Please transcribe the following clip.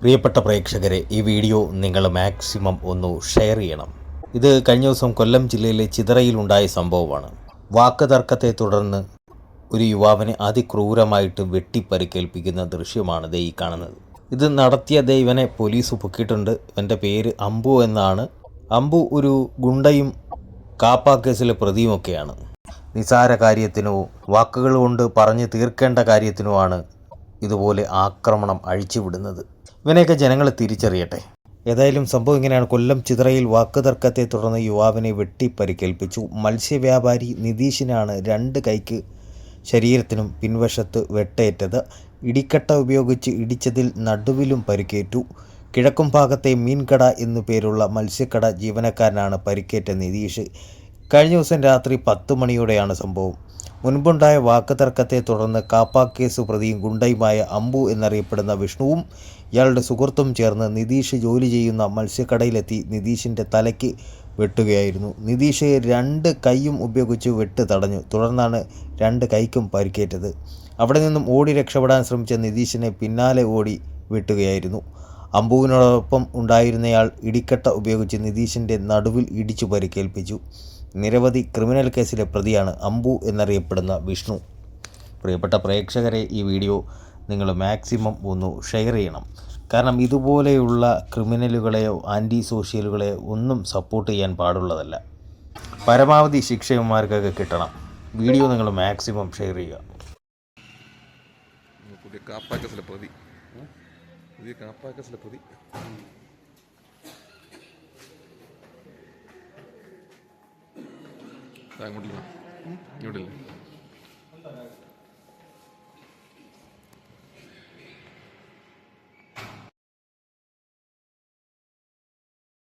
പ്രിയപ്പെട്ട പ്രേക്ഷകരെ, ഈ വീഡിയോ നിങ്ങൾ മാക്സിമം ഒന്ന് ഷെയർ ചെയ്യണം. ഇത് കഴിഞ്ഞ ദിവസം കൊല്ലം ജില്ലയിലെ ചിതറയിലുണ്ടായ സംഭവമാണ്. വാക്ക് തർക്കത്തെ തുടർന്ന് ഒരു യുവാവിനെ അതിക്രൂരമായിട്ട് വെട്ടിപ്പരിക്കേൽപ്പിക്കുന്ന ദൃശ്യമാണ് ഈ കാണുന്നത്. ഇത് നടത്തിയ ഇവനെ പോലീസ് പൊക്കിയിട്ടുണ്ട്. ഇവൻ്റെ പേര് അമ്പു എന്നാണ്. അമ്പു ഒരു ഗുണ്ടയും കാപ്പ കേസിലെ പ്രതിയുമൊക്കെയാണ്. നിസാര കാര്യത്തിനോ വാക്കുകൾ കൊണ്ട് പറഞ്ഞു തീർക്കേണ്ട കാര്യത്തിനോ ആണ് ഇതുപോലെ ആക്രമണം അഴിച്ചുവിടുന്നത്. ഇവനെയൊക്കെ ജനങ്ങൾ തിരിച്ചറിയട്ടെ. ഏതായാലും സംഭവം ഇങ്ങനെയാണ്. കൊല്ലം ചിതറയിൽ വാക്കുതർക്കത്തെ തുടർന്ന് യുവാവിനെ വെട്ടിപ്പരിക്കേൽപ്പിച്ചു. മത്സ്യവ്യാപാരി നിതീഷിനാണ് 2 കൈക്ക് ശരീരത്തിനും പിൻവശത്ത് വെട്ടേറ്റത്. ഇടിക്കട്ട ഉപയോഗിച്ച് ഇടിച്ചതിൽ നടുവിലും പരിക്കേറ്റു. കിഴക്കും ഭാഗത്തെ മീൻകട എന്നു പേരുള്ള മത്സ്യക്കട ജീവനക്കാരനാണ് പരിക്കേറ്റ നിതീഷ്. കഴിഞ്ഞ ദിവസം രാത്രി 10 മണിയോടെയാണ് സംഭവം. മുൻപുണ്ടായ വാക്ക് തർക്കത്തെ തുടർന്ന് കാപ്പ കേസ് പ്രതിയും ഗുണ്ടയുമായ അമ്പു എന്നറിയപ്പെടുന്ന വിഷ്ണുവും ഇയാളുടെ സുഹൃത്തും ചേർന്ന് നിതീഷ് ജോലി ചെയ്യുന്ന മത്സ്യക്കടയിലെത്തി നിതീഷിൻ്റെ തലയ്ക്ക് വെട്ടുകയായിരുന്നു. നിതീഷ് 2 കൈയും ഉപയോഗിച്ച് വെട്ട് തടഞ്ഞു. തുടർന്നാണ് 2 കൈക്കും പരിക്കേറ്റത്. അവിടെ നിന്നും ഓടി രക്ഷപ്പെടാൻ ശ്രമിച്ച നിതീഷിനെ പിന്നാലെ ഓടി വെട്ടുകയായിരുന്നു. അമ്പുവിനോടൊപ്പം ഉണ്ടായിരുന്നയാൾ ഇടിക്കട്ട ഉപയോഗിച്ച് നിതീഷിൻ്റെ നടുവിൽ ഇടിച്ചു പരിക്കേൽപ്പിച്ചു. നിരവധി ക്രിമിനൽ കേസിലെ പ്രതിയാണ് അമ്പു എന്നറിയപ്പെടുന്ന വിഷ്ണു. പ്രിയപ്പെട്ട പ്രേക്ഷകരെ, ഈ വീഡിയോ നിങ്ങൾ മാക്സിമം ഒന്ന് ഷെയർ ചെയ്യണം. കാരണം ഇതുപോലെയുള്ള ക്രിമിനലുകളെയോ ആൻറ്റി സോഷ്യലുകളെയോ ഒന്നും സപ്പോർട്ട് ചെയ്യാൻ പാടുള്ളതല്ല. പരമാവധി ശിക്ഷയന്മാർക്കൊക്കെ കിട്ടണം. വീഡിയോ നിങ്ങൾ മാക്സിമം ഷെയർ ചെയ്യുക. പുതിയ കാപ്പാക്കസിലെ പ്രതി അങ്ങോട്ടില്ല.